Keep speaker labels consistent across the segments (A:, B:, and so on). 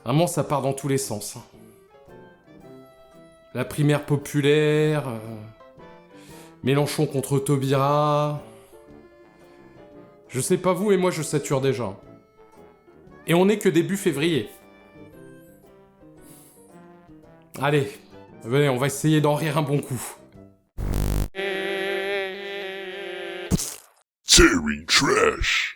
A: Vraiment, ça part dans tous les sens. La primaire populaire... Mélenchon contre Taubira... Je sais pas vous, mais moi je sature déjà. Et on n'est que début février. Allez, venez, on va essayer d'en rire un bon coup.
B: Terry Trash.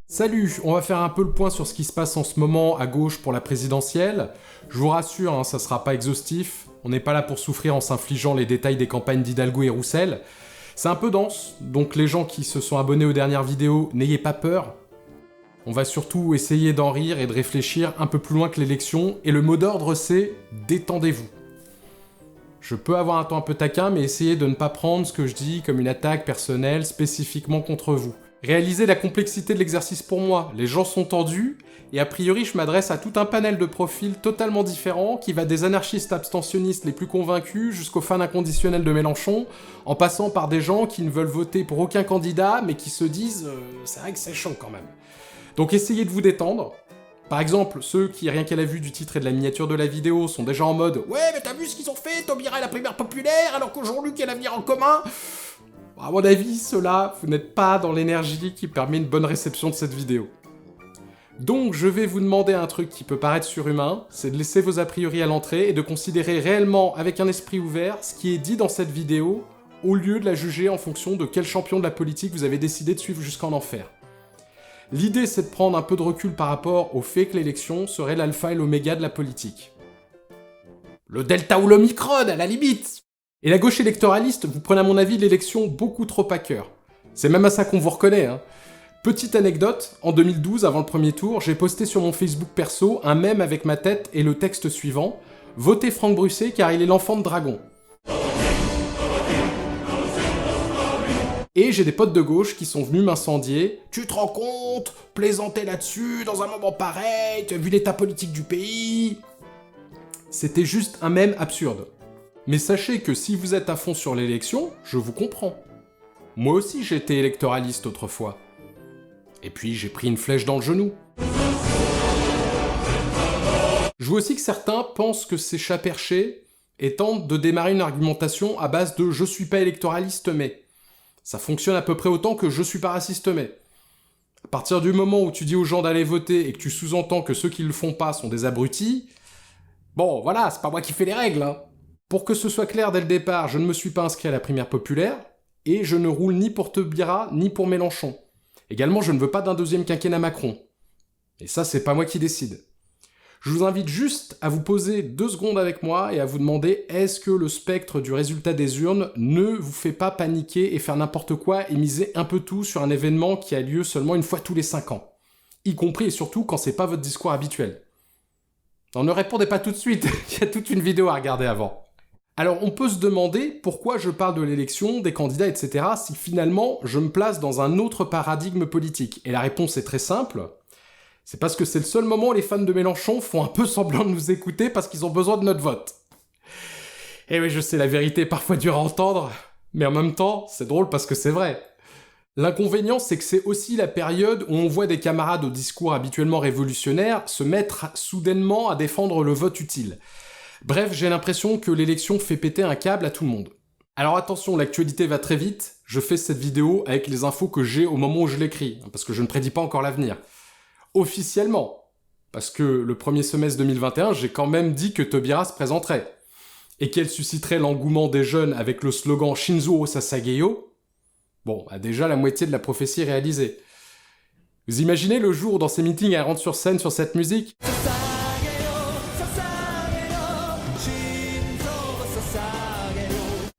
A: Salut, on va faire un peu le point sur ce qui se passe en ce moment à gauche pour la présidentielle. Je vous rassure, hein, ça sera pas exhaustif. On n'est pas là pour souffrir en s'infligeant les détails des campagnes d'Hidalgo et Roussel. C'est un peu dense, donc les gens qui se sont abonnés aux dernières vidéos, n'ayez pas peur. On va surtout essayer d'en rire et de réfléchir un peu plus loin que l'élection, et le mot d'ordre c'est « détendez-vous ». Je peux avoir un ton un peu taquin, mais essayez de ne pas prendre ce que je dis comme une attaque personnelle spécifiquement contre vous. Réalisez la complexité de l'exercice pour moi, les gens sont tendus, et a priori je m'adresse à tout un panel de profils totalement différents, qui va des anarchistes abstentionnistes les plus convaincus jusqu'aux fans inconditionnels de Mélenchon, en passant par des gens qui ne veulent voter pour aucun candidat, mais qui se disent c'est vrai que c'est chaud quand même. Donc essayez de vous détendre. Par exemple, ceux qui, rien qu'à la vue du titre et de la miniature de la vidéo, sont déjà en mode « Ouais, mais t'as vu ce qu'ils ont fait, Taubira est la primaire populaire, alors que Jean-Luc a l'avenir en commun ?» À mon avis, ceux-là, vous n'êtes pas dans l'énergie qui permet une bonne réception de cette vidéo. Donc, je vais vous demander un truc qui peut paraître surhumain, c'est de laisser vos a priori à l'entrée et de considérer réellement, avec un esprit ouvert, ce qui est dit dans cette vidéo, au lieu de la juger en fonction de quel champion de la politique vous avez décidé de suivre jusqu'en enfer. L'idée, c'est de prendre un peu de recul par rapport au fait que l'élection serait l'alpha et l'oméga de la politique. Le delta ou l'omicron, à la limite. Et la gauche électoraliste, vous prenez à mon avis l'élection beaucoup trop à cœur. C'est même à ça qu'on vous reconnaît, hein. Petite anecdote, en 2012, avant le premier tour, j'ai posté sur mon Facebook perso un mème avec ma tête et le texte suivant « Votez Franck Brusset car il est l'enfant de Dragon ». Et j'ai des potes de gauche qui sont venus m'incendier. « Tu te rends compte? Plaisanter là-dessus, dans un moment pareil, tu as vu l'état politique du pays ?» C'était juste un mème absurde. Mais sachez que si vous êtes à fond sur l'élection, je vous comprends. Moi aussi j'étais électoraliste autrefois. Et puis j'ai pris une flèche dans le genou. Je vois aussi que certains pensent que c'est chat perché et tentent de démarrer une argumentation à base de « je suis pas électoraliste mais ». Ça fonctionne à peu près autant que « je suis pas raciste mais ». À partir du moment où tu dis aux gens d'aller voter et que tu sous-entends que ceux qui le font pas sont des abrutis, bon voilà, c'est pas moi qui fais les règles, hein. Pour que ce soit clair dès le départ, je ne me suis pas inscrit à la primaire populaire, et je ne roule ni pour Taubira, ni pour Mélenchon. Également, je ne veux pas d'un deuxième quinquennat Macron. Et ça, c'est pas moi qui décide. Je vous invite juste à vous poser 2 secondes avec moi et à vous demander est-ce que le spectre du résultat des urnes ne vous fait pas paniquer et faire n'importe quoi et miser un peu tout sur un événement qui a lieu seulement une fois tous les 5 ans. Y compris et surtout quand c'est pas votre discours habituel. Non, ne répondez pas tout de suite, il y a toute une vidéo à regarder avant. Alors on peut se demander pourquoi je parle de l'élection, des candidats, etc. si finalement je me place dans un autre paradigme politique. Et la réponse est très simple, c'est parce que c'est le seul moment où les fans de Mélenchon font un peu semblant de nous écouter parce qu'ils ont besoin de notre vote. Et oui, je sais, la vérité est parfois dure à entendre, mais en même temps, c'est drôle parce que c'est vrai. L'inconvénient, c'est que c'est aussi la période où on voit des camarades au discours habituellement révolutionnaires se mettre soudainement à défendre le vote utile. Bref, j'ai l'impression que l'élection fait péter un câble à tout le monde. Alors attention, l'actualité va très vite, je fais cette vidéo avec les infos que j'ai au moment où je l'écris, parce que je ne prédis pas encore l'avenir. Officiellement, parce que le premier semestre 2021, j'ai quand même dit que Taubira se présenterait, et qu'elle susciterait l'engouement des jeunes avec le slogan « Shinzo Sasageyo ». Bon, déjà la moitié de la prophétie est réalisée. Vous imaginez le jour où dans ces meetings elle rentre sur scène sur cette musique ?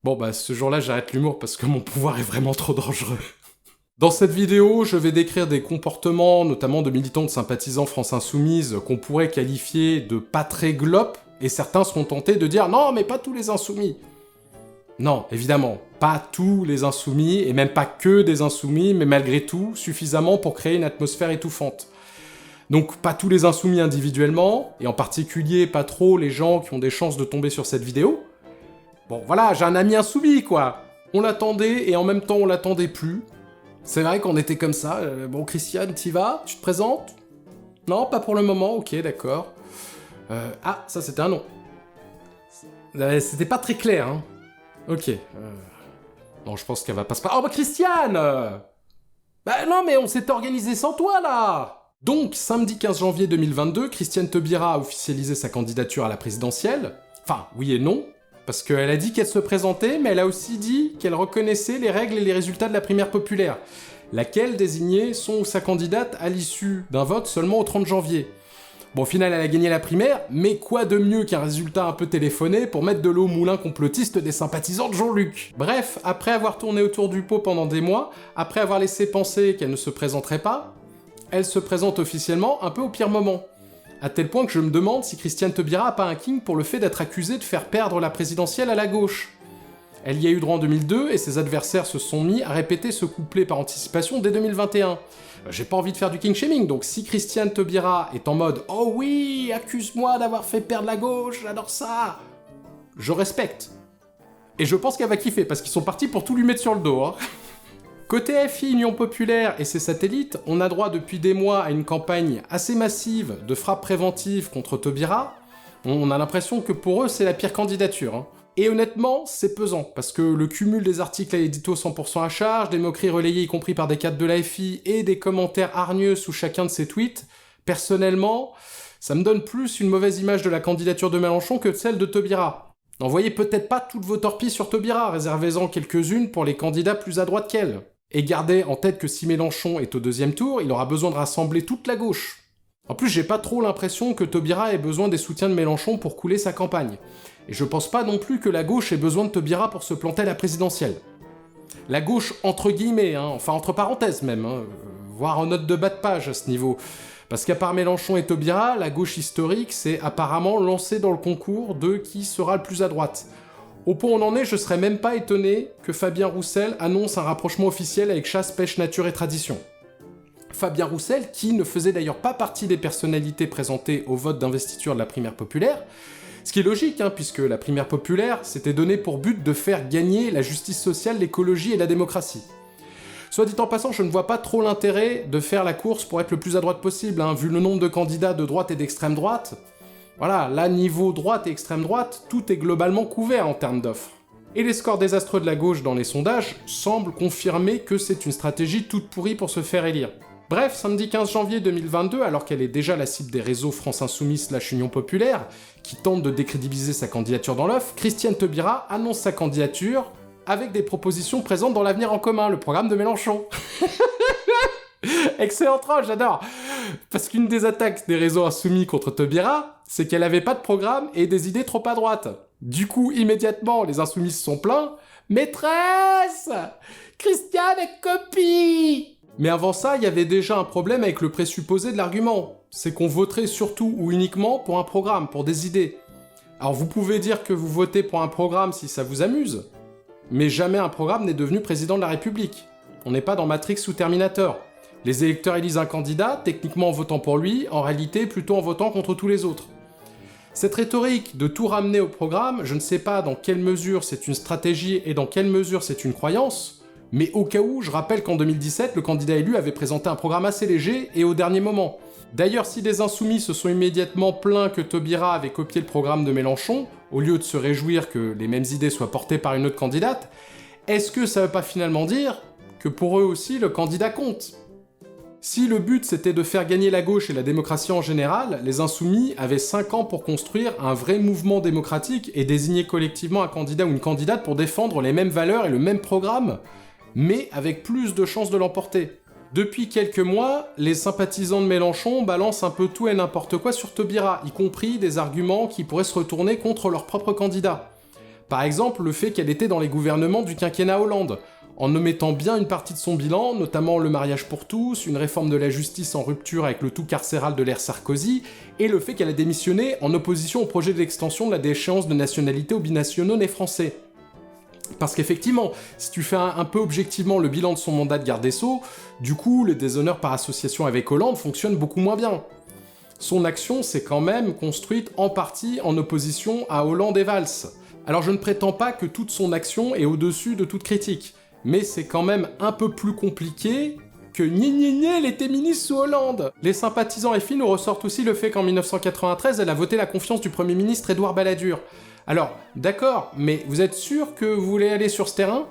A: Bon bah ce jour-là j'arrête l'humour parce que mon pouvoir est vraiment trop dangereux. Dans cette vidéo, je vais décrire des comportements, notamment de militants de sympathisants France Insoumise, qu'on pourrait qualifier de pas très glop, et certains seront tentés de dire « Non, mais pas tous les insoumis !» Non, évidemment, pas tous les insoumis, et même pas que des insoumis, mais malgré tout, suffisamment pour créer une atmosphère étouffante. Donc pas tous les insoumis individuellement, et en particulier pas trop les gens qui ont des chances de tomber sur cette vidéo. Bon voilà, j'ai un ami insoumis quoi. On l'attendait, et en même temps on l'attendait plus. C'est vrai qu'on était comme ça, bon Christiane, t'y vas? Tu te présentes? Non, pas pour le moment, ok, d'accord. Ah, ça c'était un nom. C'était pas très clair, hein. Ok. Non, je pense qu'elle va pas se... Oh bah Christiane Bah non, mais on s'est organisé sans toi, là. Donc, samedi 15 janvier 2022, Christiane Taubira a officialisé sa candidature à la présidentielle. Enfin, oui et non, parce qu'elle a dit qu'elle se présentait, mais elle a aussi dit qu'elle reconnaissait les règles et les résultats de la primaire populaire, laquelle désignait son ou sa candidate à l'issue d'un vote seulement au 30 janvier. Bon, au final, elle a gagné la primaire, mais quoi de mieux qu'un résultat un peu téléphoné pour mettre de l'eau au moulin complotiste des sympathisants de Jean-Luc. Bref, après avoir tourné autour du pot pendant des mois, après avoir laissé penser qu'elle ne se présenterait pas, elle se présente officiellement un peu au pire moment. À tel point que je me demande si Christiane Taubira a pas un king pour le fait d'être accusée de faire perdre la présidentielle à la gauche. Elle y a eu droit en 2002 et ses adversaires se sont mis à répéter ce couplet par anticipation dès 2021. J'ai pas envie de faire du king shaming, donc si Christiane Taubira est en mode « Oh oui, accuse-moi d'avoir fait perdre la gauche, j'adore ça !» je respecte. Et je pense qu'elle va kiffer, parce qu'ils sont partis pour tout lui mettre sur le dos, hein. Côté FI, Union Populaire et ses satellites, on a droit depuis des mois à une campagne assez massive de frappes préventives contre Taubira. On a l'impression que pour eux, c'est la pire candidature, hein. Et honnêtement, c'est pesant, parce que le cumul des articles à édito 100% à charge, des moqueries relayées y compris par des cadres de la FI, et des commentaires hargneux sous chacun de ces tweets, personnellement, ça me donne plus une mauvaise image de la candidature de Mélenchon que de celle de Taubira. N'envoyez peut-être pas toutes vos torpilles sur Taubira, réservez-en quelques-unes pour les candidats plus à droite qu'elle. Et gardez en tête que si Mélenchon est au deuxième tour, il aura besoin de rassembler toute la gauche. En plus, j'ai pas trop l'impression que Taubira ait besoin des soutiens de Mélenchon pour couler sa campagne. Et je pense pas non plus que la gauche ait besoin de Taubira pour se planter à la présidentielle. La gauche entre guillemets, hein, enfin entre parenthèses même, hein, voire en note de bas de page à ce niveau. Parce qu'à part Mélenchon et Taubira, la gauche historique s'est apparemment lancée dans le concours de qui sera le plus à droite. Au point où on en est, je serais même pas étonné que Fabien Roussel annonce un rapprochement officiel avec chasse, pêche, nature et tradition. Fabien Roussel, qui ne faisait d'ailleurs pas partie des personnalités présentées au vote d'investiture de la primaire populaire, ce qui est logique, hein, puisque la primaire populaire s'était donné pour but de faire gagner la justice sociale, l'écologie et la démocratie. Soit dit en passant, je ne vois pas trop l'intérêt de faire la course pour être le plus à droite possible, hein, vu le nombre de candidats de droite et d'extrême droite. Voilà, là, niveau droite et extrême droite, tout est globalement couvert en termes d'offres. Et les scores désastreux de la gauche dans les sondages semblent confirmer que c'est une stratégie toute pourrie pour se faire élire. Bref, samedi 15 janvier 2022, alors qu'elle est déjà la cible des réseaux France Insoumise / Union Populaire, qui tentent de décrédibiliser sa candidature dans l'œuf, Christiane Taubira annonce sa candidature avec des propositions présentes dans l'Avenir en commun, le programme de Mélenchon. Excellent troll, j'adore. Parce qu'une des attaques des réseaux insoumis contre Taubira, c'est qu'elle avait pas de programme et des idées trop à droite. Du coup, immédiatement, les insoumis se sont plaints. Maîtresse, Christiane est copie. Mais avant ça, il y avait déjà un problème avec le présupposé de l'argument. C'est qu'on voterait surtout ou uniquement pour un programme, pour des idées. Alors vous pouvez dire que vous votez pour un programme si ça vous amuse, mais jamais un programme n'est devenu président de la République. On n'est pas dans Matrix ou Terminator. Les électeurs élisent un candidat, techniquement en votant pour lui, en réalité plutôt en votant contre tous les autres. Cette rhétorique de tout ramener au programme, je ne sais pas dans quelle mesure c'est une stratégie et dans quelle mesure c'est une croyance, mais au cas où, je rappelle qu'en 2017, le candidat élu avait présenté un programme assez léger et au dernier moment. D'ailleurs, si des insoumis se sont immédiatement plaints que Taubira avait copié le programme de Mélenchon, au lieu de se réjouir que les mêmes idées soient portées par une autre candidate, est-ce que ça veut pas finalement dire que pour eux aussi le candidat compte ? Si le but c'était de faire gagner la gauche et la démocratie en général, les insoumis avaient 5 ans pour construire un vrai mouvement démocratique et désigner collectivement un candidat ou une candidate pour défendre les mêmes valeurs et le même programme, mais avec plus de chances de l'emporter. Depuis quelques mois, les sympathisants de Mélenchon balancent un peu tout et n'importe quoi sur Taubira, y compris des arguments qui pourraient se retourner contre leur propre candidat. Par exemple, le fait qu'elle était dans les gouvernements du quinquennat Hollande, en omettant bien une partie de son bilan, notamment le mariage pour tous, une réforme de la justice en rupture avec le tout carcéral de l'ère Sarkozy, et le fait qu'elle a démissionné en opposition au projet d'extension de la déchéance de nationalité aux binationaux nés français. Parce qu'effectivement, si tu fais un peu objectivement le bilan de son mandat de garde des Sceaux, du coup, le déshonneur par association avec Hollande fonctionne beaucoup moins bien. Son action s'est quand même construite en partie en opposition à Hollande et Valls. Alors je ne prétends pas que toute son action est au-dessus de toute critique, mais c'est quand même un peu plus compliqué que elle était ministre sous Hollande. Les sympathisants FI nous ressortent aussi le fait qu'en 1993, elle a voté la confiance du Premier ministre Édouard Balladur. Alors, d'accord, mais vous êtes sûr que vous voulez aller sur ce terrain ?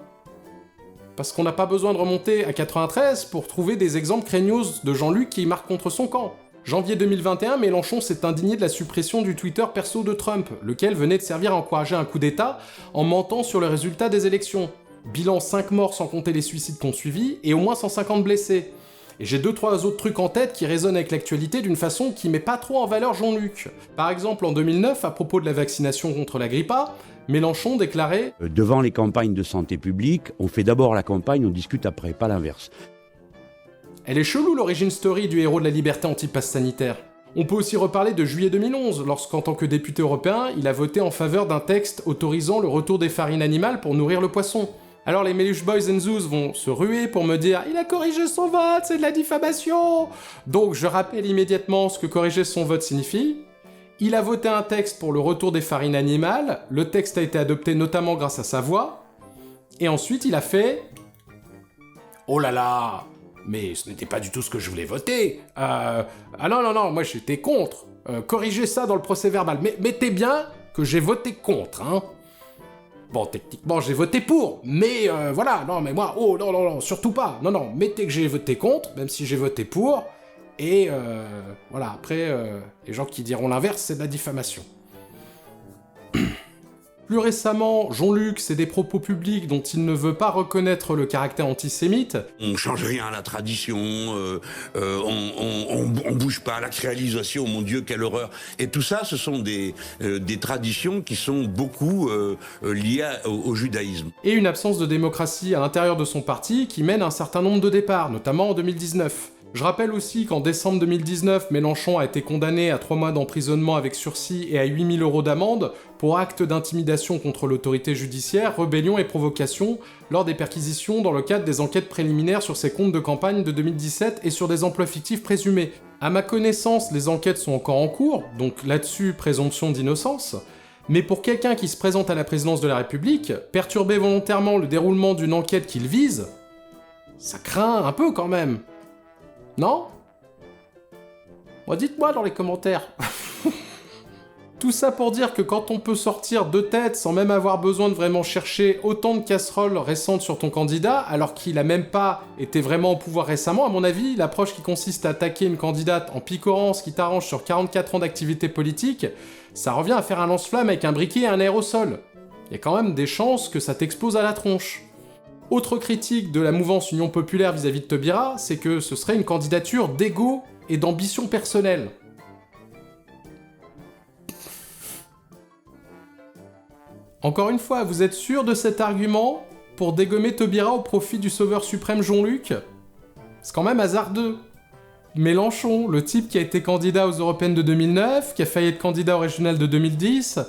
A: Parce qu'on n'a pas besoin de remonter à 93 pour trouver des exemples craignos de Jean-Luc qui marquent contre son camp. Janvier 2021, Mélenchon s'est indigné de la suppression du Twitter perso de Trump, lequel venait de servir à encourager un coup d'État en mentant sur le résultat des élections. Bilan 5 morts sans compter les suicides qu'on suivi, et au moins 150 blessés. Et j'ai 2-3 autres trucs en tête qui résonnent avec l'actualité d'une façon qui met pas trop en valeur Jean-Luc. Par exemple, en 2009, à propos de la vaccination contre la grippe A, Mélenchon déclarait «
C: Devant les campagnes de santé publique, on fait d'abord la campagne, on discute après, pas l'inverse. »
A: Elle est chelou l'origine story du héros de la liberté anti-pass sanitaire. On peut aussi reparler de juillet 2011, lorsqu'en tant que député européen, il a voté en faveur d'un texte autorisant le retour des farines animales pour nourrir le poisson. Alors les Meluche Boys and Zoos vont se ruer pour me dire « Il a corrigé son vote, c'est de la diffamation !» Donc je rappelle immédiatement ce que corriger son vote signifie. Il a voté un texte pour le retour des farines animales, le texte a été adopté notamment grâce à sa voix, et ensuite il a fait « Oh là là, mais ce n'était pas du tout ce que je voulais voter. Ah non, moi j'étais contre. Corrigez ça dans le procès-verbal. Mais mettez bien que j'ai voté contre, hein. Bon, techniquement j'ai voté pour, mais voilà, non mais moi, oh non, surtout pas. Non, mettez que j'ai voté contre, même si j'ai voté pour, et voilà, après, les gens qui diront l'inverse, c'est de la diffamation. Plus récemment, Jean-Luc, c'est des propos publics dont il ne veut pas reconnaître le caractère antisémite.
D: On change rien à la tradition, on bouge pas à la créalisation, mon Dieu, quelle horreur. Et tout ça, ce sont des traditions qui sont beaucoup liées au judaïsme.
A: Et une absence de démocratie à l'intérieur de son parti qui mène à un certain nombre de départs, notamment en 2019. Je rappelle aussi qu'en décembre 2019, Mélenchon a été condamné à 3 mois d'emprisonnement avec sursis et à 8 000 € d'amende pour acte d'intimidation contre l'autorité judiciaire, rébellion et provocation lors des perquisitions dans le cadre des enquêtes préliminaires sur ses comptes de campagne de 2017 et sur des emplois fictifs présumés. À ma connaissance, les enquêtes sont encore en cours, donc là-dessus, présomption d'innocence. Mais pour quelqu'un qui se présente à la présidence de la République, perturber volontairement le déroulement d'une enquête qu'il vise, ça craint un peu quand même. Non ? Bon, dites-moi dans les commentaires. Tout ça pour dire que quand on peut sortir de tête sans même avoir besoin de vraiment chercher autant de casseroles récentes sur ton candidat, alors qu'il a même pas été vraiment au pouvoir récemment, à mon avis, l'approche qui consiste à attaquer une candidate en picorant ce qui t'arrange sur 44 ans d'activité politique, ça revient à faire un lance-flamme avec un briquet et un aérosol. Il y a quand même des chances que ça t'explose à la tronche. Autre critique de la mouvance Union Populaire vis-à-vis de Taubira, c'est que ce serait une candidature d'ego et d'ambition personnelle. Encore une fois, vous êtes sûr de cet argument pour dégommer Taubira au profit du sauveur suprême Jean-Luc ? C'est quand même hasardeux. Mélenchon, le type qui a été candidat aux européennes de 2009, qui a failli être candidat aux régionales de 2010,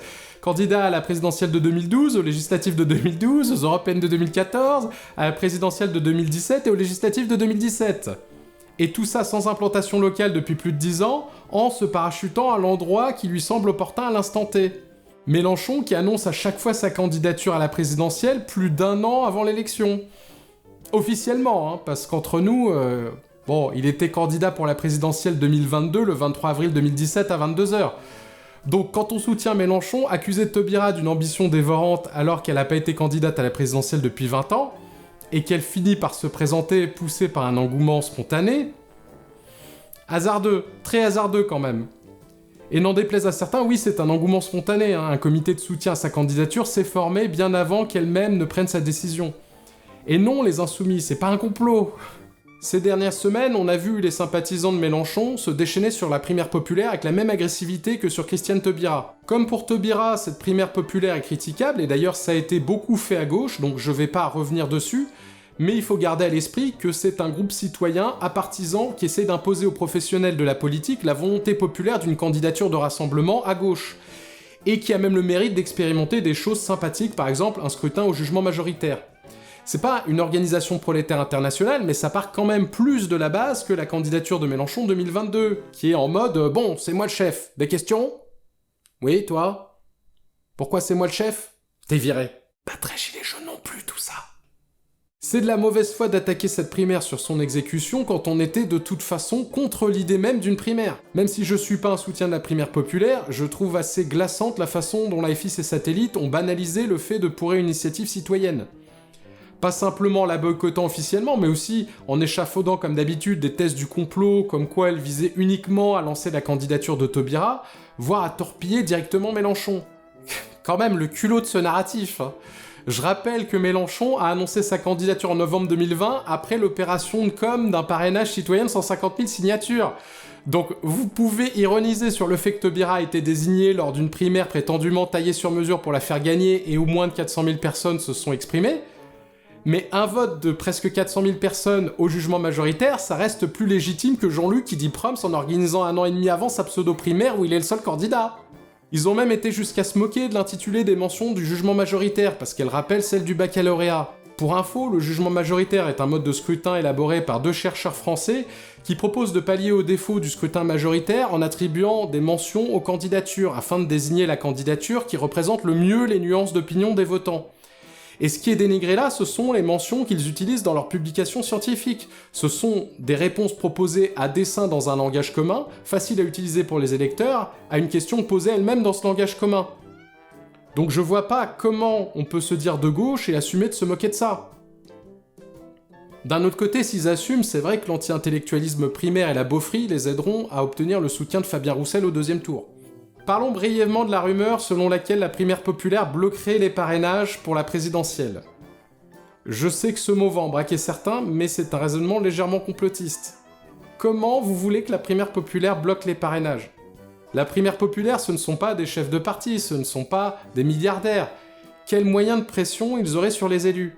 A: candidat à la présidentielle de 2012, aux législatives de 2012, aux européennes de 2014, à la présidentielle de 2017 et aux législatives de 2017. Et tout ça sans implantation locale depuis plus de 10 ans, en se parachutant à l'endroit qui lui semble opportun à l'instant T. Mélenchon qui annonce à chaque fois sa candidature à la présidentielle plus d'1 an avant l'élection. Officiellement, hein, parce qu'entre nous, il était candidat pour la présidentielle 2022 le 23 avril 2017 à 22h. Donc quand on soutient Mélenchon, accuser Taubira d'une ambition dévorante alors qu'elle n'a pas été candidate à la présidentielle depuis 20 ans, et qu'elle finit par se présenter poussée par un engouement spontané, hasardeux, très hasardeux quand même. Et n'en déplaise à certains, oui c'est un engouement spontané, hein. Un comité de soutien à sa candidature s'est formé bien avant qu'elle-même ne prenne sa décision. Et non les insoumis, c'est pas un complot. Ces dernières semaines, on a vu les sympathisants de Mélenchon se déchaîner sur la primaire populaire avec la même agressivité que sur Christiane Taubira. Comme pour Taubira, cette primaire populaire est critiquable, et d'ailleurs ça a été beaucoup fait à gauche, donc je vais pas revenir dessus, mais il faut garder à l'esprit que c'est un groupe citoyen à partisans qui essaie d'imposer aux professionnels de la politique la volonté populaire d'une candidature de rassemblement à gauche, et qui a même le mérite d'expérimenter des choses sympathiques, par exemple un scrutin au jugement majoritaire. C'est pas une organisation prolétaire internationale, mais ça part quand même plus de la base que la candidature de Mélenchon 2022, qui est en mode « Bon, c'est moi le chef. Des questions ? Oui, toi ? Pourquoi c'est moi le chef ? T'es viré. » Pas très gilet jaune non plus, tout ça. C'est de la mauvaise foi d'attaquer cette primaire sur son exécution quand on était de toute façon contre l'idée même d'une primaire. Même si je suis pas un soutien de la primaire populaire, je trouve assez glaçante la façon dont l'AFI et ses satellites ont banalisé le fait de pourrir une initiative citoyenne. Pas simplement la boycottant officiellement, mais aussi en échafaudant comme d'habitude des thèses du complot, comme quoi elle visait uniquement à lancer la candidature de Taubira, voire à torpiller directement Mélenchon. Quand même le culot de ce narratif, hein. Je rappelle que Mélenchon a annoncé sa candidature en novembre 2020 après l'opération de com d'un parrainage citoyen de 150 000 signatures. Donc vous pouvez ironiser sur le fait que Taubira a été désigné lors d'une primaire prétendument taillée sur mesure pour la faire gagner et où moins de 400 000 personnes se sont exprimées, mais un vote de presque 400 000 personnes au jugement majoritaire, ça reste plus légitime que Jean-Luc qui dit proms en organisant 1 an et demi avant sa pseudo-primaire où il est le seul candidat. Ils ont même été jusqu'à se moquer de l'intitulé des mentions du jugement majoritaire, parce qu'elle rappelle celle du baccalauréat. Pour info, le jugement majoritaire est un mode de scrutin élaboré par 2 chercheurs français qui proposent de pallier aux défauts du scrutin majoritaire en attribuant des mentions aux candidatures, afin de désigner la candidature qui représente le mieux les nuances d'opinion des votants. Et ce qui est dénigré là, ce sont les mentions qu'ils utilisent dans leurs publications scientifiques. Ce sont des réponses proposées à dessein dans un langage commun, facile à utiliser pour les électeurs, à une question posée elle-même dans ce langage commun. Donc je vois pas comment on peut se dire de gauche et assumer de se moquer de ça. D'un autre côté, s'ils assument, c'est vrai que l'anti-intellectualisme primaire et la beaufrie les aideront à obtenir le soutien de Fabien Roussel au 2e tour. Parlons brièvement de la rumeur selon laquelle la primaire populaire bloquerait les parrainages pour la présidentielle. Je sais que ce mot va en braquer certains, mais c'est un raisonnement légèrement complotiste. Comment vous voulez que la primaire populaire bloque les parrainages ? La primaire populaire, ce ne sont pas des chefs de parti, ce ne sont pas des milliardaires. Quels moyens de pression ils auraient sur les élus ?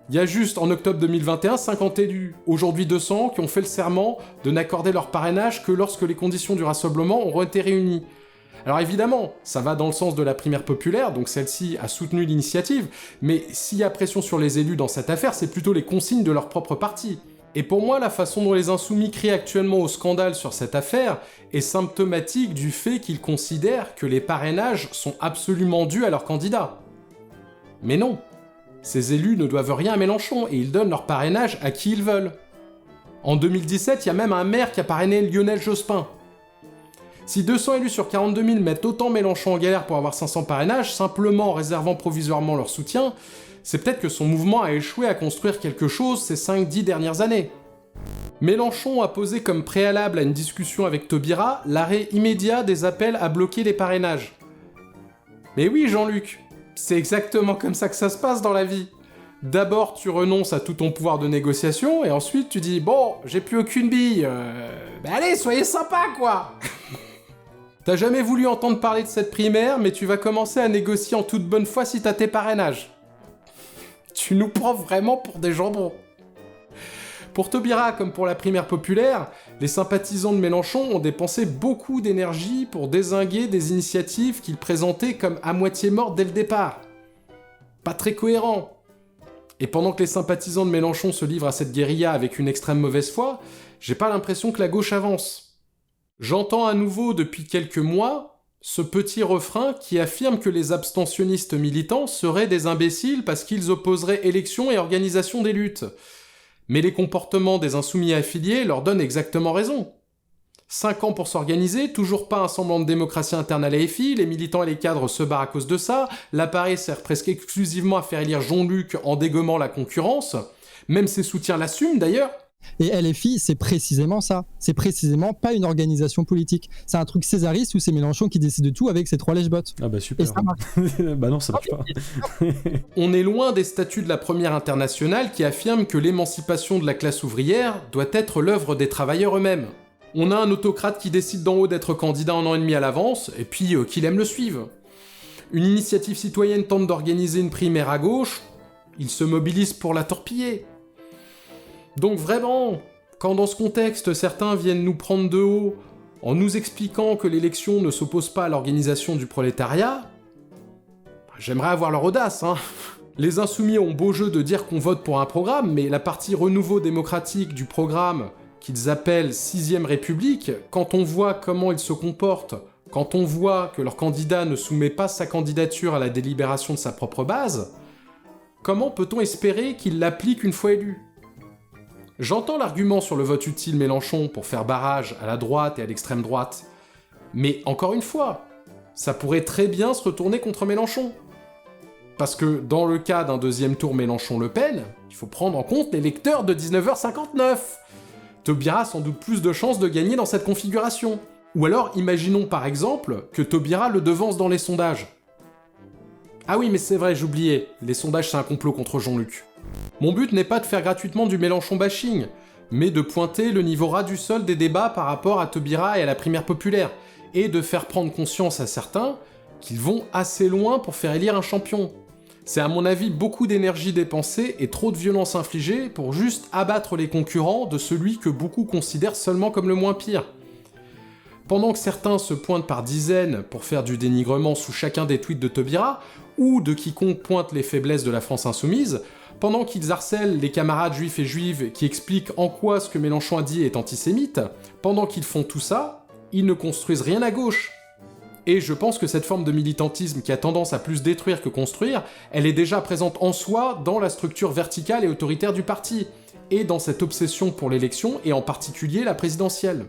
A: Il y a juste, en octobre 2021, 50 élus, aujourd'hui 200, qui ont fait le serment de n'accorder leur parrainage que lorsque les conditions du rassemblement auront été réunies. Alors évidemment, ça va dans le sens de la primaire populaire, donc celle-ci a soutenu l'initiative, mais s'il y a pression sur les élus dans cette affaire, c'est plutôt les consignes de leur propre parti. Et pour moi, la façon dont les Insoumis crient actuellement au scandale sur cette affaire est symptomatique du fait qu'ils considèrent que les parrainages sont absolument dus à leurs candidats. Mais non, ces élus ne doivent rien à Mélenchon et ils donnent leur parrainage à qui ils veulent. En 2017, il y a même un maire qui a parrainé Lionel Jospin. Si 200 élus sur 42 000 mettent autant Mélenchon en galère pour avoir 500 parrainages, simplement en réservant provisoirement leur soutien, c'est peut-être que son mouvement a échoué à construire quelque chose ces 5-10 dernières années. Mélenchon a posé comme préalable à une discussion avec Taubira l'arrêt immédiat des appels à bloquer les parrainages. Mais oui, Jean-Luc, c'est exactement comme ça que ça se passe dans la vie. D'abord, tu renonces à tout ton pouvoir de négociation, et ensuite tu dis « Bon, j'ai plus aucune bille, allez, soyez sympa, quoi !» T'as jamais voulu entendre parler de cette primaire, mais tu vas commencer à négocier en toute bonne foi si t'as tes parrainages. Tu nous prends vraiment pour des jambons. Pour Taubira, comme pour la primaire populaire, les sympathisants de Mélenchon ont dépensé beaucoup d'énergie pour dézinguer des initiatives qu'ils présentaient comme à moitié mortes dès le départ. Pas très cohérent. Et pendant que les sympathisants de Mélenchon se livrent à cette guérilla avec une extrême mauvaise foi, j'ai pas l'impression que la gauche avance. J'entends à nouveau depuis quelques mois ce petit refrain qui affirme que les abstentionnistes militants seraient des imbéciles parce qu'ils opposeraient élection et organisation des luttes. Mais les comportements des insoumis affiliés leur donnent exactement raison. 5 ans pour s'organiser, toujours pas un semblant de démocratie interne à l'AFI, les militants et les cadres se barrent à cause de ça, l'appareil sert presque exclusivement à faire élire Jean-Luc en dégommant la concurrence, même ses soutiens l'assument d'ailleurs.
E: Et LFI, c'est précisément ça. C'est précisément pas une organisation politique. C'est un truc césariste où c'est Mélenchon qui décide de tout avec ses 3 lèche-bottes.
F: Ah bah super.
E: Et ça marche.
F: Bah non, ça marche pas.
A: On est loin des statuts de la Première Internationale qui affirment que l'émancipation de la classe ouvrière doit être l'œuvre des travailleurs eux-mêmes. On a un autocrate qui décide d'en haut d'être candidat 1 an et demi à l'avance, et puis qu'il aime le suivre. Une initiative citoyenne tente d'organiser une primaire à gauche, il se mobilise pour la torpiller. Donc vraiment, quand dans ce contexte, certains viennent nous prendre de haut en nous expliquant que l'élection ne s'oppose pas à l'organisation du prolétariat, j'aimerais avoir leur audace, hein. Les Insoumis ont beau jeu de dire qu'on vote pour un programme, mais la partie renouveau démocratique du programme, qu'ils appellent 6ème République, quand on voit comment ils se comportent, quand on voit que leur candidat ne soumet pas sa candidature à la délibération de sa propre base, comment peut-on espérer qu'il l'applique une fois élu ? J'entends l'argument sur le vote utile Mélenchon pour faire barrage à la droite et à l'extrême droite, mais encore une fois, ça pourrait très bien se retourner contre Mélenchon. Parce que dans le cas d'un deuxième tour Mélenchon-Le Pen, il faut prendre en compte les lecteurs de 19h59. Taubira a sans doute plus de chances de gagner dans cette configuration. Ou alors, imaginons par exemple que Taubira le devance dans les sondages. Ah oui, mais c'est vrai, j'oubliais, les sondages c'est un complot contre Jean-Luc. Mon but n'est pas de faire gratuitement du Mélenchon bashing, mais de pointer le niveau ras du sol des débats par rapport à Taubira et à la primaire populaire, et de faire prendre conscience à certains qu'ils vont assez loin pour faire élire un champion. C'est à mon avis beaucoup d'énergie dépensée et trop de violence infligée pour juste abattre les concurrents de celui que beaucoup considèrent seulement comme le moins pire. Pendant que certains se pointent par dizaines pour faire du dénigrement sous chacun des tweets de Taubira, ou de quiconque pointe les faiblesses de la France insoumise, pendant qu'ils harcèlent les camarades juifs et juives qui expliquent en quoi ce que Mélenchon a dit est antisémite, pendant qu'ils font tout ça, ils ne construisent rien à gauche. Et je pense que cette forme de militantisme qui a tendance à plus détruire que construire, elle est déjà présente en soi dans la structure verticale et autoritaire du parti, et dans cette obsession pour l'élection, et en particulier la présidentielle.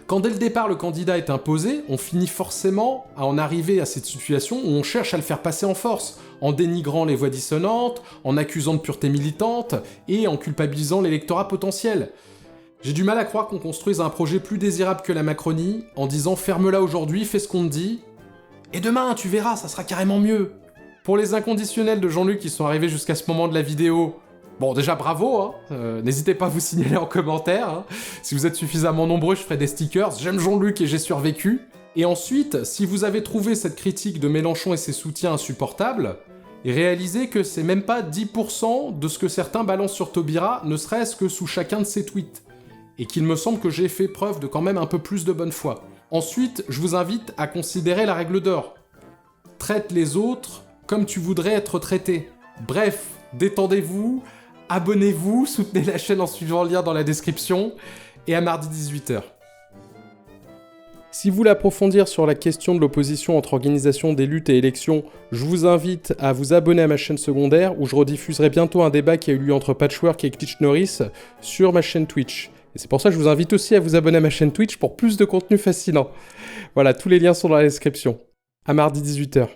A: Quand dès le départ le candidat est imposé, on finit forcément à en arriver à cette situation où on cherche à le faire passer en force, en dénigrant les voix dissonantes, en accusant de pureté militante, et en culpabilisant l'électorat potentiel. J'ai du mal à croire qu'on construise un projet plus désirable que la Macronie, en disant « ferme-la aujourd'hui, fais ce qu'on te dit, et demain, tu verras, ça sera carrément mieux ». Pour les inconditionnels de Jean-Luc qui sont arrivés jusqu'à ce moment de la vidéo, bon déjà bravo, hein. N'hésitez pas à vous signaler en commentaire, hein. Si vous êtes suffisamment nombreux, je ferai des stickers « J'aime Jean-Luc et j'ai survécu ». Et ensuite, si vous avez trouvé cette critique de Mélenchon et ses soutiens insupportables, réalisez que c'est même pas 10% de ce que certains balancent sur Taubira, ne serait-ce que sous chacun de ses tweets. Et qu'il me semble que j'ai fait preuve de quand même un peu plus de bonne foi. Ensuite, je vous invite à considérer la règle d'or. Traite les autres comme tu voudrais être traité. Bref, détendez-vous, abonnez-vous, soutenez la chaîne en suivant le lien dans la description, et à mardi 18h. Si vous voulez approfondir sur la question de l'opposition entre organisation des luttes et élections, je vous invite à vous abonner à ma chaîne secondaire où je rediffuserai bientôt un débat qui a eu lieu entre Patchwork et Klitsch Norris sur ma chaîne Twitch. Et c'est pour ça que je vous invite aussi à vous abonner à ma chaîne Twitch pour plus de contenu fascinant. Voilà, tous les liens sont dans la description. À mardi 18h.